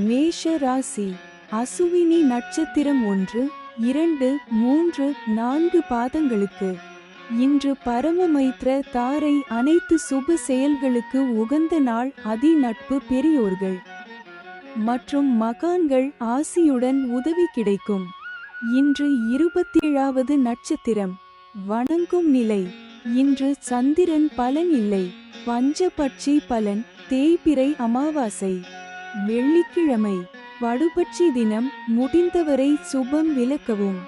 மேஷ ராசி. அசுவினி நட்சத்திரம் 1, 2, 3, 4 பாதங்களுக்கு. இன்று பரமமைத்ர தாரை அனைத்து சுப செயல்களுக்கு உகந்த நாள். அதி நட்பு பெரியோர்கள் மற்றும் மகான்கள் ஆசியுடன் உதவி கிடைக்கும். இன்று 27வது நட்சத்திரம் வணங்கும் நிலை. இன்று சந்திரன் பலன் இல்லை. பஞ்சபட்சி பலன் தேய்பிறை அமாவாசை. வெள்ளிக்கிழமை வடுபட்சி தினம். முடிந்தவரை சுபம் விலக்கவும்.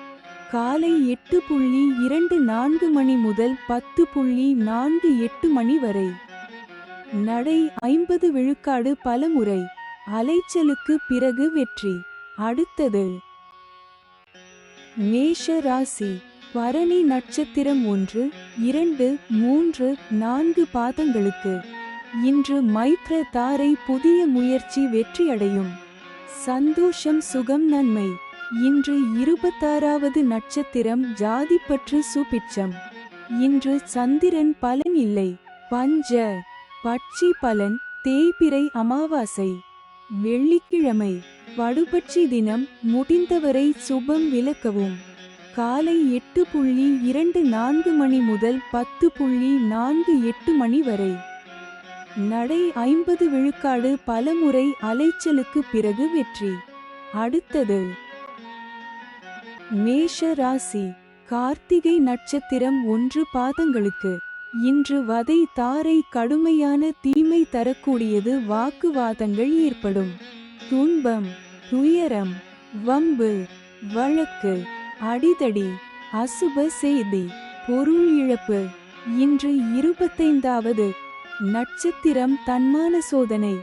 காலை 8:24 மணி முதல் 10:48 மணி வரை. நடை 50 விழுக்காடு பலமுறை. அலைச்சலுக்கு பிறகு வெற்றி. அடுத்தது மேஷ ராசி. பரணி நட்சத்திரம் 1, 2, 3, 4 பாதங்களுக்கு. இன்று மைத்ர தாரை புதிய முயற்சி வெற்றியடையும். சந்தோஷம் சுகம் நன்மை. இன்று 26வது நட்சத்திரம் ஜாதிப்பற்று சுபிட்சம். இன்று சந்திரன் பலன் இல்லை. பஞ்ச பட்சி பலன் தேய்பிறை அமாவாசை. வெள்ளிக்கிழமை வடுபட்சி தினம். முடிந்தவரை சுபம் விலக்கவும். காலை 8:24 மணி முதல் 10:48 மணி வரை. நடை 50 விழுக்காடு பலமுறை. அலைச்சலுக்கு பிறகு வெற்றி. அடுத்தது மேஷ ராசி. கார்த்திகை நட்சத்திரம் 1 பாதங்களுக்கு. இன்று வதை தாரை கடுமையான தீமை தரக்கூடியது. வாக்குவாதங்கள் ஏற்படும். துன்பம் துயரம் வம்பு வழக்கு அடிதடி அசுப செய்தி பொருள் இழப்பு. இன்று 25வது நட்சத்திரம் தன்மான சோதனை.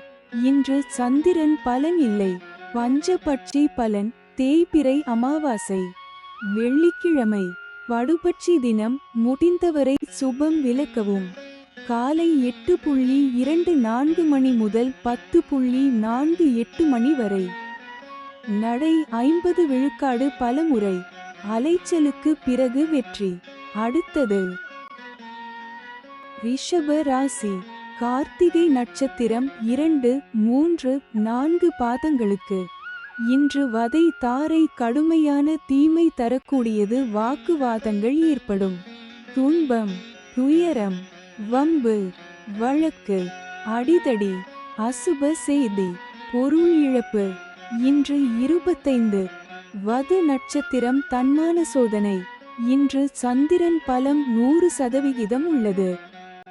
இன்று சந்திரன் பலன் இல்லை. பஞ்சபட்சி பலன் தேய்பிறை அமாவாசை. வெள்ளிக்கிழமை வடுபட்சி தினம். முடிந்தவரை சுபம் விலக்கவும். காலை 8:24 மணி முதல் 10:48 மணி வரை. நடை 50 விழுக்காடு பலமுறை. அலைச்சலுக்கு பிறகு வெற்றி. அடுத்தது ரிஷப ராசி. கார்த்திகை நட்சத்திரம் 2, 3, 4 பாதங்களுக்கு. இன்று வதை தாரை கடுமையான தீமை தரக்கூடியது. வாக்குவாதங்கள் ஏற்படும். துன்பம் துயரம் வம்பு வழக்கு அடிதடி அசுப செய்தி பொருள் இழப்பு. இன்று 25வது நட்சத்திரம் தன்மான சோதனை. இன்று சந்திரன் பலம் 100% உள்ளது.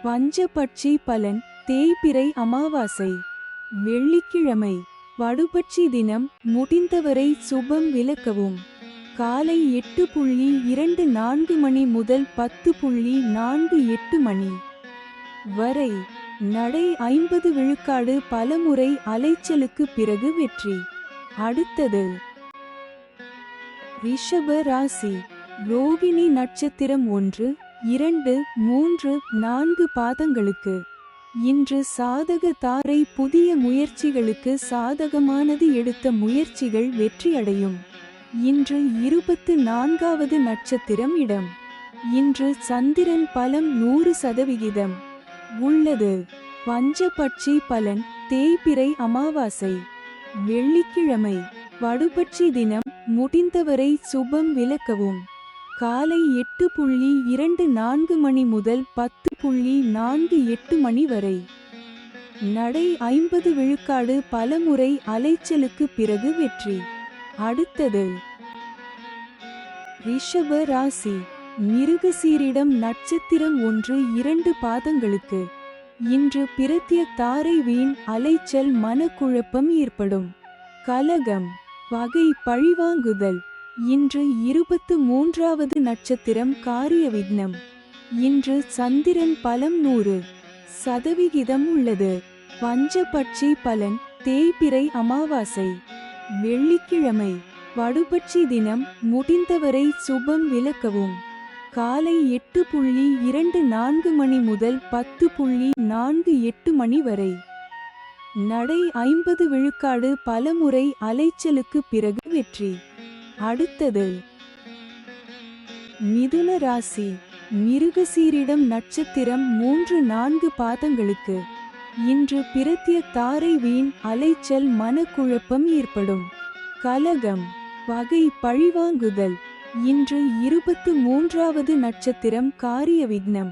பஞ்சபட்சி பலன் தேய்பிறை அமாவாசை. வெள்ளிக்கிழமை வடுபட்சி தினம். முடிந்தவரை சுபம் விலக்கவும். காலை 8:24 மணி முதல் 10:48 மணி வரை. நடை 50 விழுக்காடு பலமுறை. அலைச்சலுக்கு பிறகு வெற்றி. அடுத்தது ரிஷப ராசி. ரோகிணி நட்சத்திரம் 1, 2, 3, 4 பாதங்களுக்கு. இன்று சாதக தாரை புதிய முயற்சிகளுக்கு சாதகமானது. எடுத்த முயற்சிகள் வெற்றியடையும். இன்று 24வது நட்சத்திரம் இடம். இன்று சந்திரன் பலம் 100% உள்ளது. பஞ்சபட்சி பலன் தேய்பிறை அமாவாசை. வெள்ளிக்கிழமை வடுபட்சி தினம். முடிந்தவரை சுபம் விலக்கவும். காலை 8:24 மணி முதல் 10:48 மணி வரை. நடை 50 விழுக்காடு பலமுறை. அலைச்சலுக்கு பிறகு வெற்றி. அடுத்தது ரிஷப ராசி. மிருகசீரிடம் நட்சத்திரம் 1, 2 பாதங்களுக்கு. இன்று பிரத்ய தாரை வீண் அலைச்சல். மனக்குழப்பம் ஏற்படும். கலகம் பகை பழிவாங்குதல். இன்று 23வது நட்சத்திரம் காரிய விக்னம். இன்று சந்திரன் பலம் 100% உள்ளது. பஞ்சபட்சி பலன் தேய்பிறை அமாவாசை. வெள்ளிக்கிழமை வடுபட்சி தினம். முடிந்தவரை சுபம் விலக்கவும். காலை 8:24 மணி முதல் 10:48 மணி வரை. நடை 50 விழுக்காடு பலமுறை. அலைச்சலுக்கு பிறகு வெற்றி. அடுத்தது மிதுன ராசி. மிருகசீரிடம் நட்சத்திரம் 3, 4 பாதங்களுக்கு. இன்று பிரத்ய தாரை வீண் அலைச்சல் மனக்குழப்பம் ஏற்படும். கலகம் பகை பழிவாங்குதல். இன்று 23வது நட்சத்திரம் காரிய விக்னம்.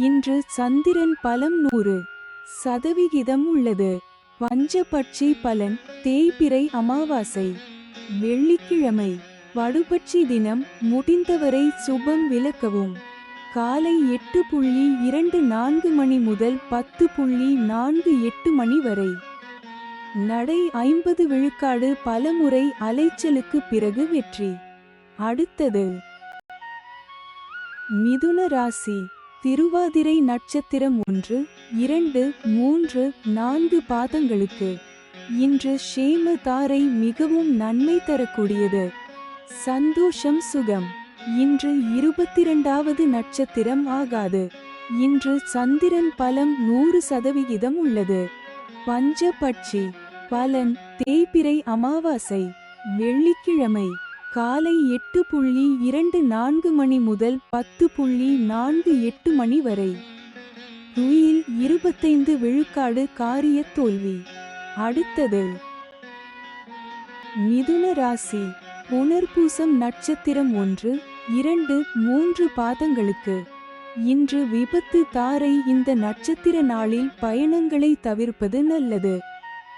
இன்று சந்திரன் பலம் 100% உள்ளது. பஞ்சபட்சி பலன் தேய்பிறை அமாவாசை. வெள்ளிக்கிழமை வடுபட்சி தினம். முடிந்தவரை சுபம் விலக்கவும். காலை 8:24 மணி முதல் 10:48 மணி வரை. நடை 50 விழுக்காடு. பலமுறை அலைச்சலுக்கு பிறகு வெற்றி. அடுத்தது மிதுன ராசி. திருவாதிரை நட்சத்திரம் 1, 2, 3, 4 பாதங்களுக்கு இன்று ஷேம தாரை மிகவும் நன்மை தரக்கூடியது. சந்தோஷம் சுகம். இன்று 22வது நட்சத்திரம் ஆகாது. இன்று சந்திரன் பலம் 100% உள்ளது. பஞ்சபட்சி பலன் தேய்பிறை அமாவாசை. வெள்ளிக்கிழமை காலை 8:24 மணி முதல் 10:48 மணி வரை. துயில் 25 விழுக்காடு காரிய தோல்வி. அடுத்தது மிதுன ராசி. புனர்பூசம் நட்சத்திரம் 1, 2, 3 பாதங்களுக்கு இன்று விபத்து தாரை. இந்த நட்சத்திர நாளில் பயணங்களை தவிர்ப்பது நல்லது.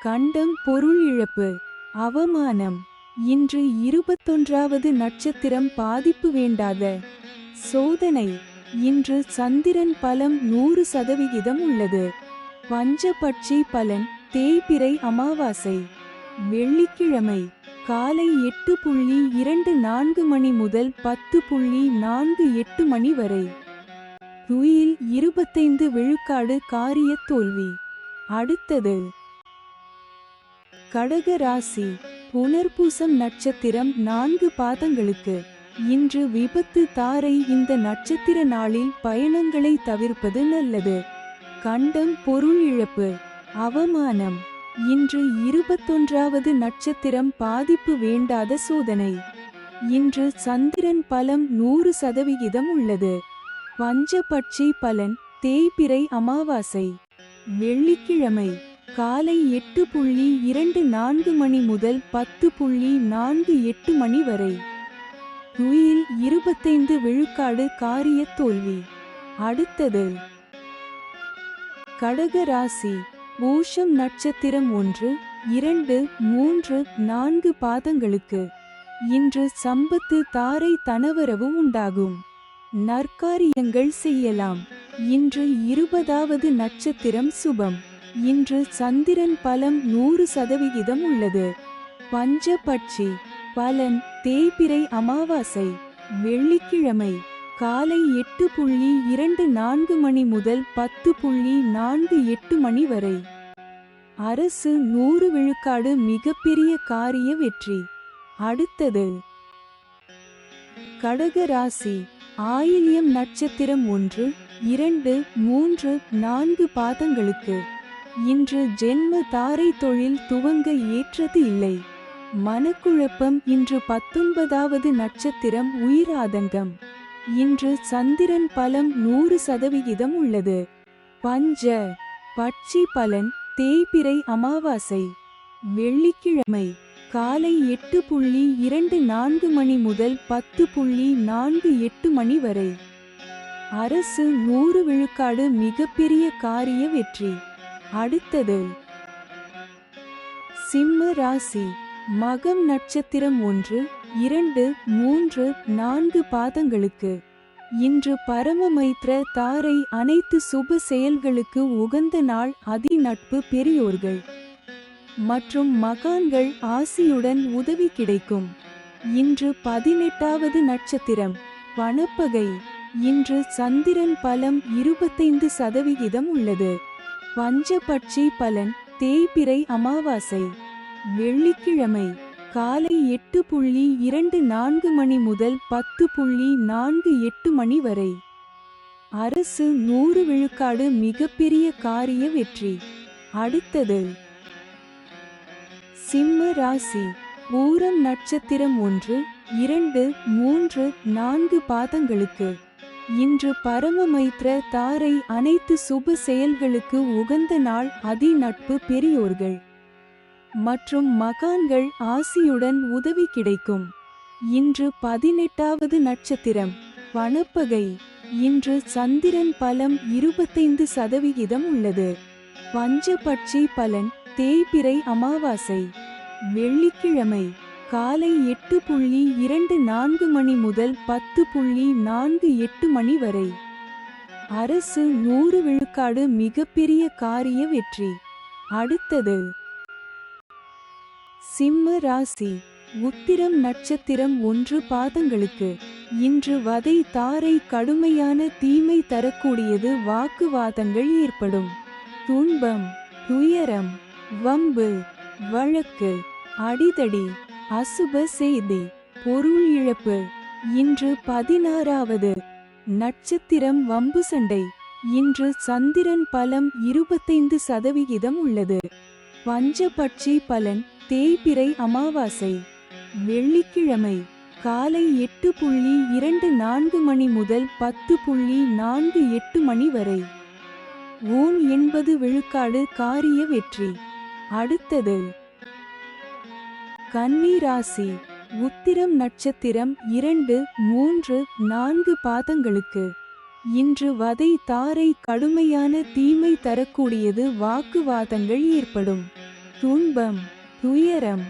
கண்டம் பொருள் இழப்பு அவமானம். இன்று 21வது நட்சத்திரம் பாதிப்பு வேண்டாத சோதனை. இன்று சந்திரன் பலம் 100% உள்ளது. பஞ்சபட்சி பலன் தேய்பிறை அமாவாசை. வெள்ளிக்கிழமை காலை 8:24 மணி முதல் 10:48 மணி வரை. துயில் 25 விழுக்காடு காரிய தோல்வி. அடுத்தது கடக ராசி. புனர்பூசம் நட்சத்திரம் 4 பாதங்களுக்கு இன்று விபத்து தாரை. இந்த நட்சத்திர நாளில் பயணங்களை தவிர்ப்பது நல்லது. கண்டம் பொருள் இழப்பு அவமானம். இன்று 21வது நட்சத்திரம் பாதிப்பு வேண்டாத சோதனை. இன்று சந்திரன் பலம் 100% உள்ளது. பஞ்சபட்சி பலன் தேய்பிறை அமாவாசை. வெள்ளிக்கிழமை காலை 8:24 மணி முதல் 10:48 மணி வரை. துயில் 25 விழுக்காடு காரிய தோல்வி. அடுத்தது கடக ராசி. பூஷம் நட்சத்திரம் 1, 2, 3, 4 பாதங்களுக்கு இன்று சம்பத்து தாரை. தனவரவு உண்டாகும். நற்காரியங்கள் செய்யலாம். இன்று 20வது நட்சத்திரம் சுபம். இன்று சந்திரன் பலம் 100% உள்ளது. பஞ்சபட்சி பலன் தேய்பிறை அமாவாசை. வெள்ளிக்கிழமை காலை 8:24 மணி முதல் 10:48 மணி வரை. அரசு 100 விழுக்காடு மிகப்பெரிய காரிய வெற்றி. அடுத்தது கடக ராசி. ஆயில்யம் நட்சத்திரம் 1, 2, 3, 4 பாதங்களுக்கு இன்று ஜென்ம தாரை. தொழில் துவங்க ஏற்றது இல்லை. மனக்குழப்பம். இன்று 19வது நட்சத்திரம் உயிர் ஆதங்கம். இன்று சந்திரன் பலம் 100% உள்ளது. பஞ்ச பட்சி பலன் தேய்பிறை அமாவாசை. வெள்ளிக்கிழமை காலை 8:24 மணி முதல் 10:48 மணி வரை. அரசு 100 விழுக்காடு மிகப்பெரிய காரிய வெற்றி. அடுத்தது சிம்ம ராசி. மகம் நட்சத்திரம் 1, 2, 3, 4 பாதங்களுக்கு இன்று பரமமைத்ர தாரை. அனைத்து சுப செயல்களுக்கு உகந்த நாள். அதி நட்பு பெரியோர்கள் மற்றும் மகான்கள் ஆசியுடன் உதவி கிடைக்கும். இன்று 18வது நட்சத்திரம் பணப்பகை. இன்று சந்திரன் பலம் 25% உள்ளது. பஞ்சபட்சி பலன் தேய்பிறை அமாவாசை. வெள்ளிக்கிழமை காலை 8:24 மணி முதல் 10:48 மணி வரை. அரசு 100 விழுக்காடு மிகப்பெரிய காரிய வெற்றி. அடுத்தது சிம்ம ராசி. பூரம் நட்சத்திரம் 1, 2, 3, 4 பாதங்களுக்கு இன்று பரமமைத்ர தாரை அனைத்து சுப செயல்களுக்கு உகந்த நாள். அதி நட்பு பெரியோர்கள் மற்றும் மகான்கள் ஆசியுடன் உதவி கிடைக்கும். இன்று 18வது நட்சத்திரம் வனப்பகை. இன்று சந்திரன் பலம் 25% உள்ளது. பஞ்சபட்சி பலன் தேய்பிறை அமாவாசை வெள்ளிக்கிழமை காலை 8:24 மணி முதல் 10:48 மணி வரை. அரசு 100 விழுக்காடு மிகப்பெரிய காரிய வெற்றி. அடுத்தது சிம்ம ராசி. உத்திரம் நட்சத்திரம் 1 பாதங்களுக்கு. இன்று வதை தாரை கடுமையான தீமை தரக்கூடியது. வாக்குவாதங்கள் ஏற்படும். துன்பம், துயரம், வம்பு, வழக்கு, அடிதடி, அசுப செய்தி, பொருள் இழப்பு. இன்று 16வது நட்சத்திரம் வம்பு சண்டை. இன்று சந்திரன் பலம் 25% உள்ளது. பஞ்சபட்சி பலன் தேய்பிறை அமாவாசை வெள்ளிக்கிழமை காலை 8:24 மணி முதல் 10:48 மணி வரை. ஓன் 80 விழுக்காடு காரிய வெற்றி. அடுத்தது கன்னி ராசி. உத்திரம் நட்சத்திரம் 2, 3, 4 பாதங்களுக்கு. இன்று வதை தாரை கடுமையான தீமை தரக்கூடியது. வாக்குவாதங்கள் ஏற்படும். துன்பம், துயரம்,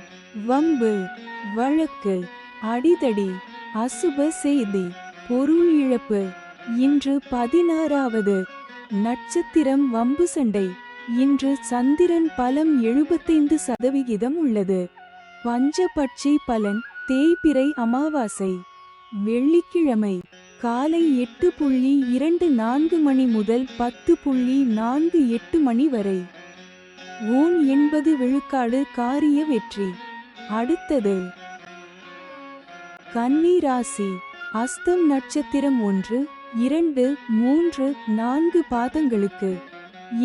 வம்பு, வழக்கு, அடிதடி, அசுப செய்தி, பொருள் இழப்பு. இன்று 16வது நட்சத்திரம் வம்பு சண்டை. இன்று சந்திரன் பலம் 75% உள்ளது. பஞ்சபட்சி பலன் தேய்பிறை அமாவாசை வெள்ளிக்கிழமை காலை 8:24 மணி முதல் 10:48 மணி வரை. ஓன் 80 விழுக்காடு காரிய வெற்றி. அடுத்தது கன்னி ராசி. அஸ்தம் நட்சத்திரம் 1, 2, 3, 4 பாதங்களுக்கு.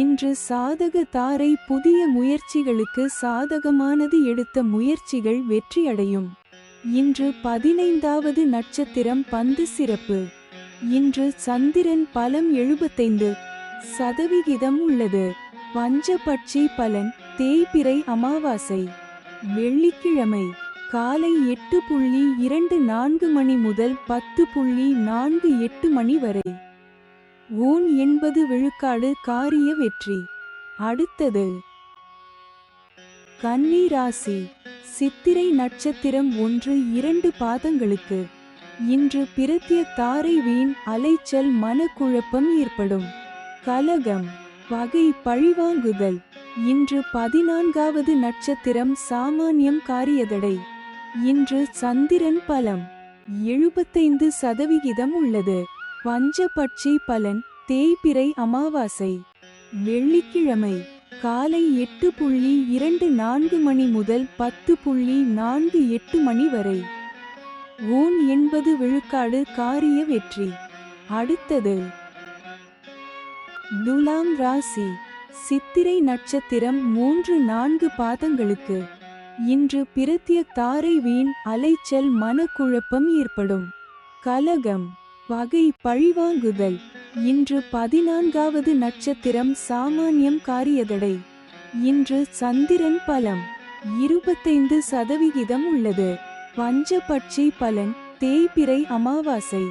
இன்று சாதக தாரை புதிய முயற்சிகளுக்கு சாதகமானது. எடுத்த முயற்சிகள் வெற்றியடையும். இன்று 15வது நட்சத்திரம் பந்து சிறப்பு. இன்று சந்திரன் பலம் 75% உள்ளது. பஞ்சபட்சி பலன் தேய்பிறை அமாவாசை வெள்ளிக்கிழமை காலை 8:24 மணி முதல் 10:48 மணி வரை. ஓன் 80 விழுக்காடு காரிய வெற்றி. அடுத்தது கன்னி ராசி. சித்திரை நட்சத்திரம் 1, 2 பாதங்களுக்கு. இன்று பிரத்ய தாரை வீண் அலைச்சல் மனக்குழப்பம் ஏற்படும். கலகம், பகை, பழிவாங்குதல். இன்று 14வது நட்சத்திரம் சாமானியம் காரியதடை. இன்று சந்திரன் பலம் 75% உள்ளது. பஞ்சபட்சி பலன் தேய்பிறை அமாவாசை வெள்ளிக்கிழமை காலை 8:24 மணி முதல் 10:48 மணி வரை. ஓன் 80 விழுக்காடு காரிய வெற்றி. அடுத்தது துலாம் ராசி. சித்திரை நட்சத்திரம் 3, 4 பாதங்களுக்கு. இன்று பிரத்ய தாரை வீண் அலைச்சல் மனக்குழப்பம் ஏற்படும். கலகம், பகை, பழிவாங்குதல். இன்று 14வது நட்சத்திரம் சாமானியம் காரியதடை. இன்று சந்திரன் பலம் 25% உள்ளது. பஞ்சபட்சி பலன் தேய்பிறை அமாவாசை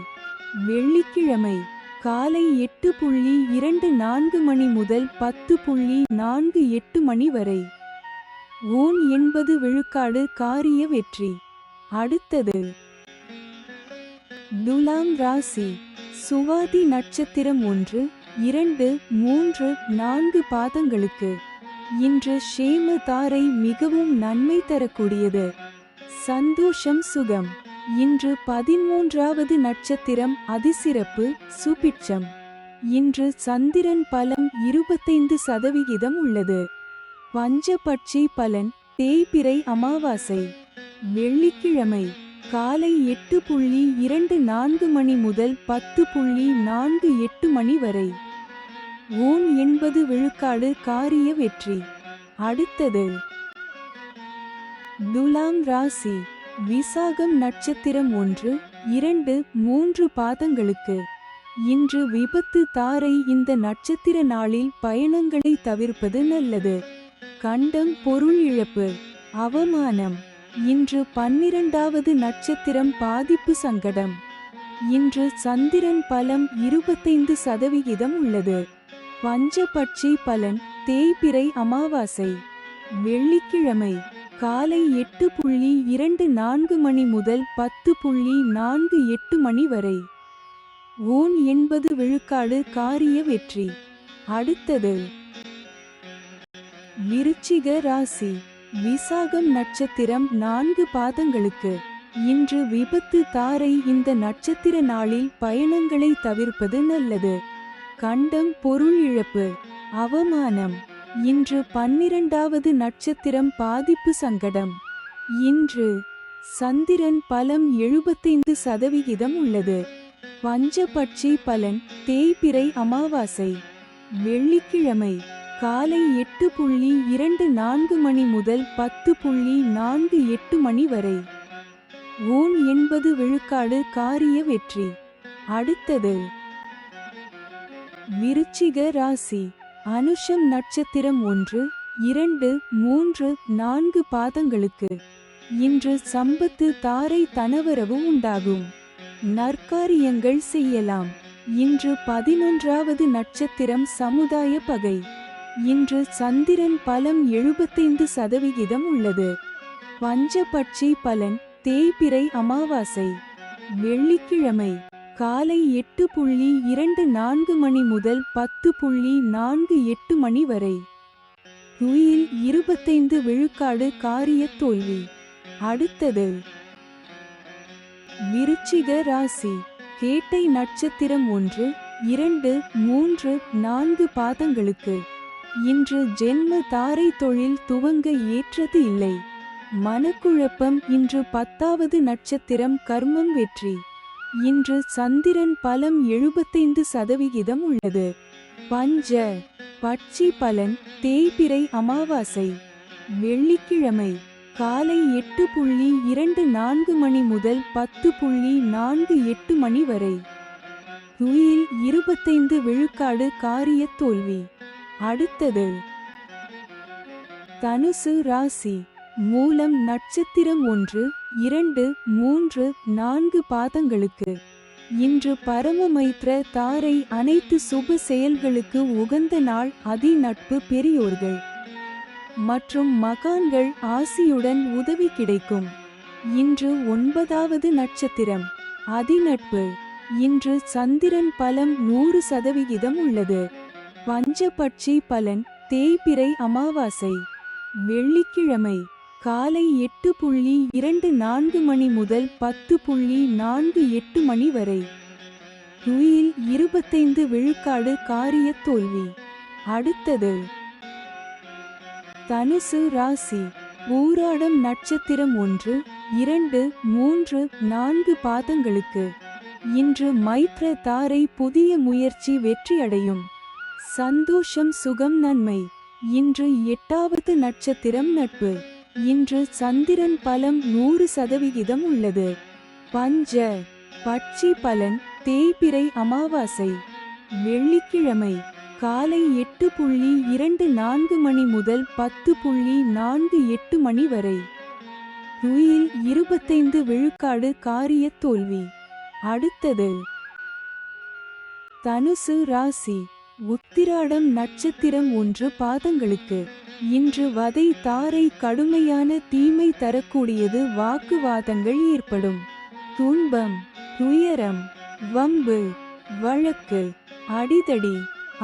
வெள்ளிக்கிழமை காலை 8:24 மணி முதல் 10:48 மணி வரை. ஓன் 80 விழுக்காடு காரிய வெற்றி. அடுத்தது துலாம் ராசி. சுவாதி நட்சத்திரம் 1, 2, 3, 4 பாதங்களுக்கு. இன்று ஷேம தாரை மிகவும் நன்மை தரக்கூடியது. சந்தோஷம், சுகம். இன்று 13வது நட்சத்திரம் அதிசிறப்பு, சுபிட்சம். இன்று சந்திரன் பலம் 25% உள்ளது. பஞ்சபட்சி பலன் தேய்பிறை அமாவாசை வெள்ளிக்கிழமை காலை 8:24 மணி முதல் 10:48 மணி வரை. ஓன் 80 விழுக்காடு காரிய வெற்றி. அடுத்தது துலாம் ராசி. விசாகம் நட்சத்திரம் 1, 2, 3 பாதங்களுக்கு. இன்று விபத்து தாரை இந்த நட்சத்திர நாளில் பயணங்களை தவிர்ப்பது நல்லது. கண்டம் பொருள் இழப்பு அவமானம். இன்று 12வது நட்சத்திரம் பாதிப்பு சங்கடம். இன்று சந்திரன் பலம் 25% உள்ளது. பஞ்சபட்சி பலன் தேய்பிறை அமாவாசை வெள்ளிக்கிழமை காலை 8:24 மணி முதல் 10:48 மணி வரை. ஊன் 80 விழுக்காடு காரிய வெற்றி. அடுத்தது விருச்சிக ராசி. விசாகம் நட்சத்திரம் 4 பாதங்களுக்கு. இன்று விபத்து தாரை இந்த நட்சத்திர நாளில் பயணங்களை தவிர்ப்பது நல்லது. கண்டம் பொருள் இழப்பு அவமானம். இன்று 12வது நட்சத்திரம் பாதிப்பு சங்கடம். இன்று சந்திரன் பலம் 75% உள்ளது. பஞ்சபட்சி பலன் தேய்பிறை அமாவாசை வெள்ளிக்கிழமை காலை 8:24 மணி முதல் 10:48 மணி வரை. ஊன் 80 விழுக்காடு காரிய வெற்றி. அடுத்தது விருச்சிக ராசி. அனுஷம் நட்சத்திரம் 1, 2, 3, 4 பாதங்களுக்கு. இன்று சம்பத்து தாரை தனவரவு உண்டாகும். நற்காரியங்கள் செய்யலாம். இன்று 11வது நட்சத்திரம் சமுதாய பகை. இன்று சந்திரன் பலம் 75% உள்ளது. பஞ்சபட்சி பலன் தேய்பிறை அமாவாசை வெள்ளிக்கிழமை காலை 8:24 மணி முதல் 10:48 மணி வரை. துயில் 25 விழுக்காடு காரிய தோல்வி. அடுத்தது விருச்சிக ராசி. கேட்டை நட்சத்திரம் 1, 2, 3, 4 பாதங்களுக்கு. இன்று ஜென்ம தாரை தொழில் துவங்க ஏற்றது இல்லை. மனக்குழப்பம். இன்று 10வது நட்சத்திரம் கர்மம் வெற்றி. இன்று சந்திரன் பலம் 75% உள்ளது. பஞ்ச பட்சி பலன் தேய்பிறை அமாவாசை வெள்ளிக்கிழமை காலை 8:24 மணி முதல் 10:48 மணி வரை. துயில் 25 விழுக்காடு காரிய தோல்வி. அடுத்தது தனுசு ராசி. மூலம் நட்சத்திரம் 1, 2, 3, 4 பாதங்களுக்கு. இன்று பரமமைத்ர தாரை அனைத்து சுப செயல்களுக்கு உகந்த நாள். அதி நட்பு பெரியோர்கள் மற்றும் மகான்கள் ஆசியுடன் உதவி கிடைக்கும். இன்று 9வது நட்சத்திரம் அதிநட்பு. இன்று சந்திரன் பலம் 100% உள்ளது. பஞ்சபட்சி பலன் தேய்பிறை அமாவாசை வெள்ளிக்கிழமை காலை 8:24 மணி முதல் 10:48 மணி வரை. துயில் 25 விழுக்காடு காரிய தோல்வி. அடுத்தது தனுசு ராசி. பூராடம் நட்சத்திரம் 1, 2, 3, 4 பாதங்களுக்கு. இன்று மைத்ர தாரை புதிய முயற்சி வெற்றியடையும். சந்தோஷம் சுகம் நன்மை. இன்று 8வது நட்சத்திரம் நட்பு. இன்று சந்திரன் பலம் 100% உள்ளது. பஞ்ச பட்சி பலன் தேய்பிறை அமாவாசை வெள்ளிக்கிழமை காலை 8:24 மணி முதல் 10:48 மணி வரை. துயில் 25 விழுக்காடு காரிய தோல்வி. அடுத்தது தனுசு ராசி. உத்திராடம் நட்சத்திரம் 1 பாதங்களுக்கு. இன்று வதை தாரை கடுமையான தீமை தரக்கூடியது. வாக்குவாதங்கள் ஏற்படும். துன்பம் துயரம் வம்பு வழக்கு அடிதடி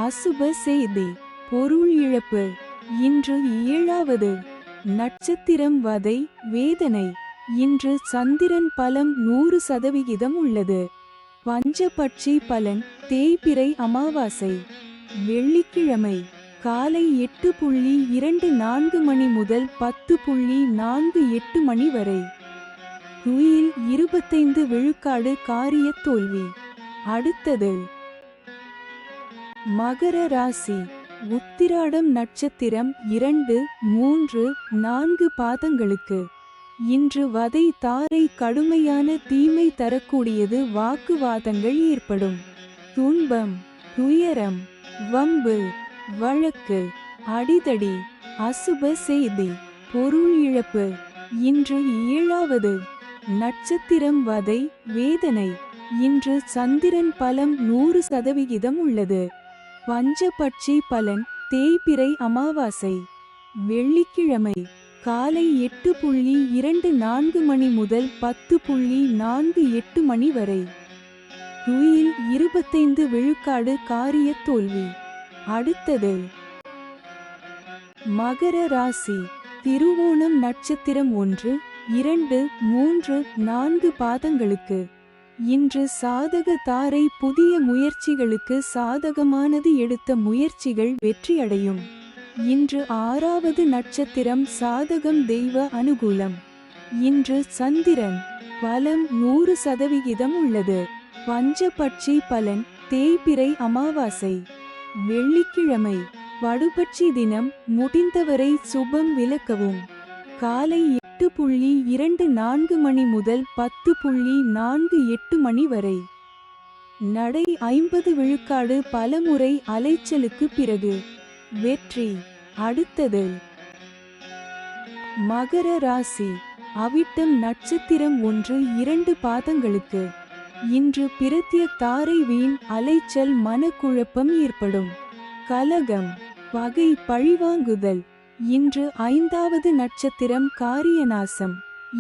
அசுப செய்தி பொருள் இழப்பு. இன்று 7வது நட்சத்திரம் வதை வேதனை. இன்று சந்திரன் பலம் 100% உள்ளது. பஞ்சபட்சி பலன் தேய்பிறை அமாவாசை வெள்ளிக்கிழமை காலை 8:24 மணி முதல் 10:48 மணி வரை. துயில் 25 விழுக்காடு காரிய தோல்வி. அடுத்தது மகர ராசி. உத்திராடம் நட்சத்திரம் 2, 3, 4 பாதங்களுக்கு. இன்று வதை தாரை கடுமையான தீமை தரக்கூடியது. வாக்குவாதங்கள் ஏற்படும். துன்பம், துயரம், வம்பு, வழக்கு, அடிதடி, அசுப செய்தி, பொருள் இழப்பு. இன்று 7வது நட்சத்திரம் வதை, வேதனை. இன்று சந்திரன் பலம் 100% உள்ளது. பஞ்சபட்சி பலன் தேய்பிறை அமாவாசை. வெள்ளிக்கிழமை காலை 8:24 மணி முதல் 10:48 மணி வரை. துயில் 25 விழுக்காடு காரிய தோல்வி. அடுத்தது மகர ராசி. திருவோணம் நட்சத்திரம் 1, 2, 3, 4 பாதங்களுக்கு. இன்று சாதக தாரை. புதிய முயற்சிகளுக்கு சாதகமானது. எடுத்த முயற்சிகள் வெற்றியடையும். இன்று 6வது நட்சத்திரம் சாதகம். தெய்வ அனுகூலம். இன்று சந்திரன் பலம் 100% உள்ளது. பஞ்சபட்சி பலன் தேய்பிறை அமாவாசை. வெள்ளிக்கிழமை வடுபட்சி தினம். முடிந்தவரை சுபம் விலக்கவும். காலை 8:24 மணி முதல் 10:48 மணி வரை. நடை 50 விழுக்காடு. பலமுறை அலைச்சலுக்கு பிறகு வெற்றி. அடுத்தது மகர ராசி. அவிட்டம் நட்சத்திரம் 1, 2 பாதங்களுக்கு. இன்று பிரத்ய தாரை. வீண் அலைச்சல், மனக்குழப்பம் ஏற்படும். கலகம், பகை, பழிவாங்குதல். இன்று 5வது நட்சத்திரம் காரியநாசம்.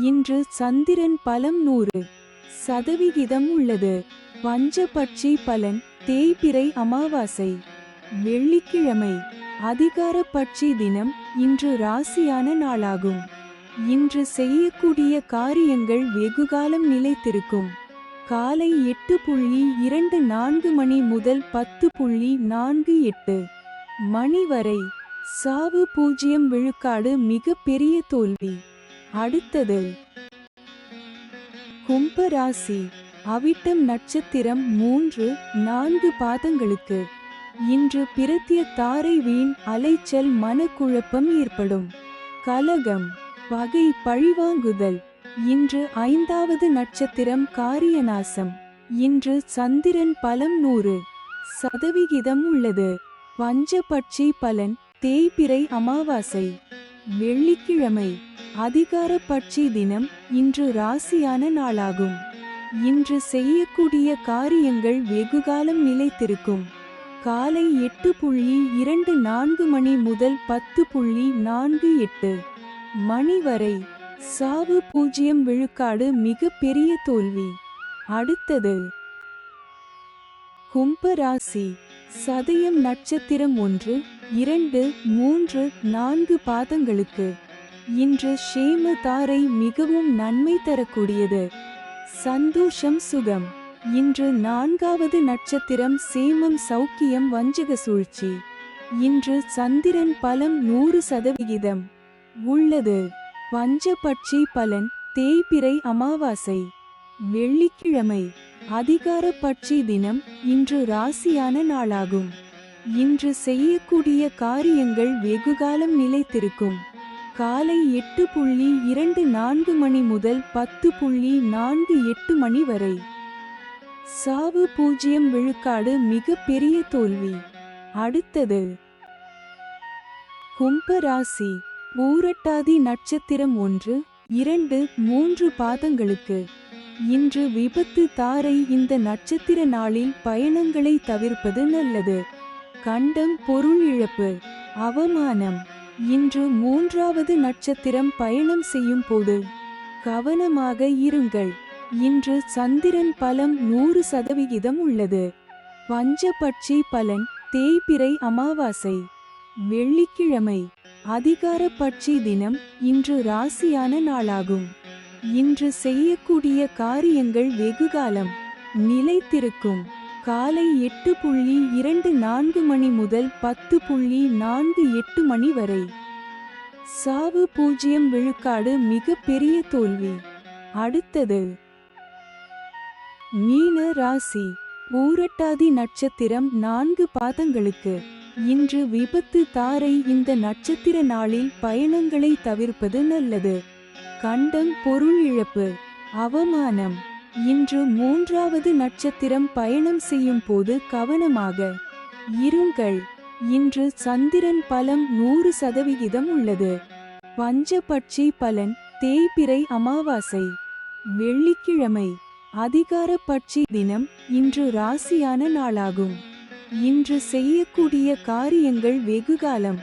இன்று சந்திரன் பலம் 100% உள்ளது. பஞ்சபட்சி பலன் தேய்பிறை அமாவாசை. வெள்ளிக்கிழமை அதிகார பட்சி தினம். இன்று ராசியான நாளாகும். இன்று செய்யக்கூடிய காரியங்கள் வெகுகாலம் நிலைத்திருக்கும். காலை 8:24 மணி முதல் 10:48 மணி வரை. சாவு 0 விழுக்காடு. மிக பெரிய தோல்வி. அடுத்தது கும்பராசி. அவிட்டம் நட்சத்திரம் 3, 4 பாதங்களுக்கு. இன்று பிரத்ய தாரை. வீண் அலைச்சல், மனக்குழப்பம் ஏற்படும். கலகம், பகை, பழிவாங்குதல். இன்று 5வது நட்சத்திரம் காரியநாசம். இன்று சந்திரன் பலம் 100% உள்ளது. பஞ்சபட்சி பலன் தேய்பிறை அமாவாசை. வெள்ளிக்கிழமை அதிகார பட்சி தினம். இன்று ராசியான நாளாகும். இன்று செய்யக்கூடிய காரியங்கள் வெகுகாலம் நிலைத்திருக்கும். காலை 8:24 மணி முதல் 10:48 மணி வரை. சாவு 0 விழுக்காடு. மிக பெரிய தோல்வி. அடுத்தது கும்பராசி. சதயம் நட்சத்திரம் 1, 2, 3, 4 பாதங்களுக்கு. இன்று ஷேம தாரை. மிகவும் நன்மை தரக்கூடியது. சந்தோஷம், சுகம். இன்று 4வது நட்சத்திரம் சேமம், சௌக்கியம், வஞ்சக சூழ்ச்சி. இன்று சந்திரன் பலம் 100% உள்ளது. பஞ்சபட்சி பலன் தேய்பிறை அமாவாசை. வெள்ளிக்கிழமை அதிகார பட்சி தினம். இன்று ராசியான நாளாகும். இன்று செய்யக்கூடிய காரியங்கள் வெகுகாலம் நிலைத்திருக்கும். காலை 8:24 மணி முதல் 10:48 மணி வரை. சாவு 0 விழுக்காடு. மிக பெரிய தோல்வி. அடுத்தது கும்பராசி. பூரட்டாதி நட்சத்திரம் 1, 2, 3 பாதங்களுக்கு. இன்று விபத்து தாரை. இந்த நட்சத்திர நாளில் பயணங்களை தவிர்ப்பது நல்லது. கண்டம், பொருள் இழப்பு, அவமானம். இன்று 3வது நட்சத்திரம் பயணம் செய்யும் போது கவனமாக இருங்கள். இன்று சந்திரன் பலம் 100% உள்ளது. பஞ்சபட்சி பலன் தேய்பிறை அமாவாசை. வெள்ளிக்கிழமை அதிகார பட்சி தினம். இன்று ராசியான நாளாகும். இன்று செய்யக்கூடிய காரியங்கள் வெகுகாலம் நிலைத்திருக்கும். காலை 8:24 மணி முதல் 10:48 மணி வரை. சாவு 0 விழுக்காடு. மிக பெரிய தோல்வி. அடுத்தது மீன ராசி. பூரட்டாதி நட்சத்திரம் 4 பாதங்களுக்கு. இன்று விபத்து தாரை. இந்த நட்சத்திர நாளில் பயணங்களை தவிர்ப்பது நல்லது. கண்டம், பொருள் இழப்பு, அவமானம். இன்று மூன்றாவது நட்சத்திரம் பயணம் செய்யும் போது கவனமாக இருங்கள். இன்று சந்திரன் பலம் 100% உள்ளது. பஞ்சபட்சி பலன் தேய்பிறை அமாவாசை வெள்ளிக்கிழமை அதிகார பட்சி தினம். இன்று ராசியான நாளாகும். இன்று செய்யக்கூடிய காரியங்கள் வெகுகாலம்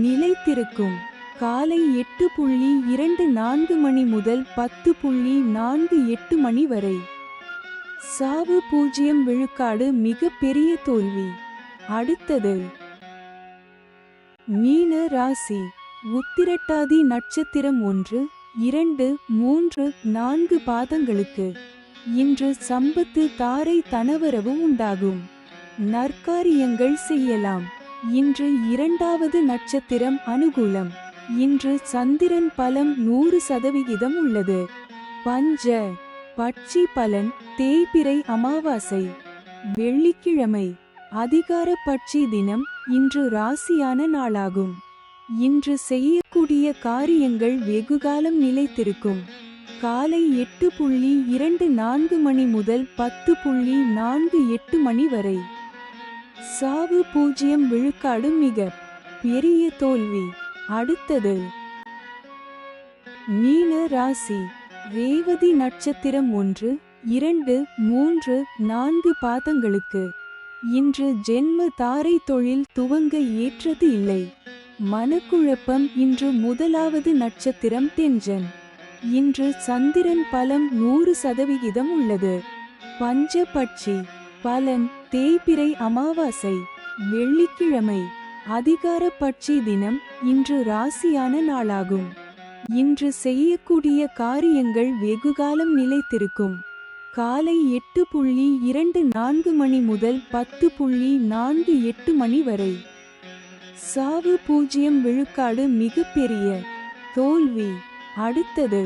நிலைத்திருக்கும். காலை 8:24 மணி முதல் 10:48 மணி வரை. சாவு 0 விழுக்காடு, மிக பெரிய தோல்வி. அடுத்தது மீன ராசி. உத்திரட்டாதி நட்சத்திரம் 1, 2, 3, 4 பாதங்களுக்கு இன்று சம்பத்து தாரை தனவரவு உண்டாகும். நற்காரியங்கள் செய்யலாம். இன்று இரண்டாவது நட்சத்திரம் அனுகூலம். இன்று சந்திரன் பலம் 100% உள்ளது. பஞ்ச பட்சி பலன் தேய்பிறை அமாவாசை வெள்ளிக்கிழமை அதிகார பட்சி தினம். இன்று ராசியான நாளாகும். இன்று செய்யக்கூடிய காரியங்கள் வெகுகாலம் நிலைத்திருக்கும். காலை 8:24 மணி முதல் 10:48 மணி வரை. சாவு 0 விழுக்காடு, மிக பெரிய தோல்வி. அடுத்தது மீன ராசி. ரேவதி நட்சத்திரம் 1, 2, 3, 4 பாதங்களுக்கு இன்று ஜென்ம தாரை தொழில் துவங்க ஏற்றது இல்லை. மனக்குழப்பம். இன்று முதலாவது நட்சத்திரம் தெஞ்சன். இன்று சந்திரன் பலம் 100% உள்ளது. பஞ்சபட்சி பலன் தேய்பிறை அமாவாசை வெள்ளிக்கிழமை அதிகார பட்சி தினம். இன்று ராசியான நாளாகும். இன்று செய்யக்கூடிய காரியங்கள் வெகுகாலம் நிலைத்திருக்கும். காலை 8:24 மணி முதல் 10:48 மணி வரை. சாவு 0 விழுக்காடு, மிக பெரிய தோல்வி. அடுத்தது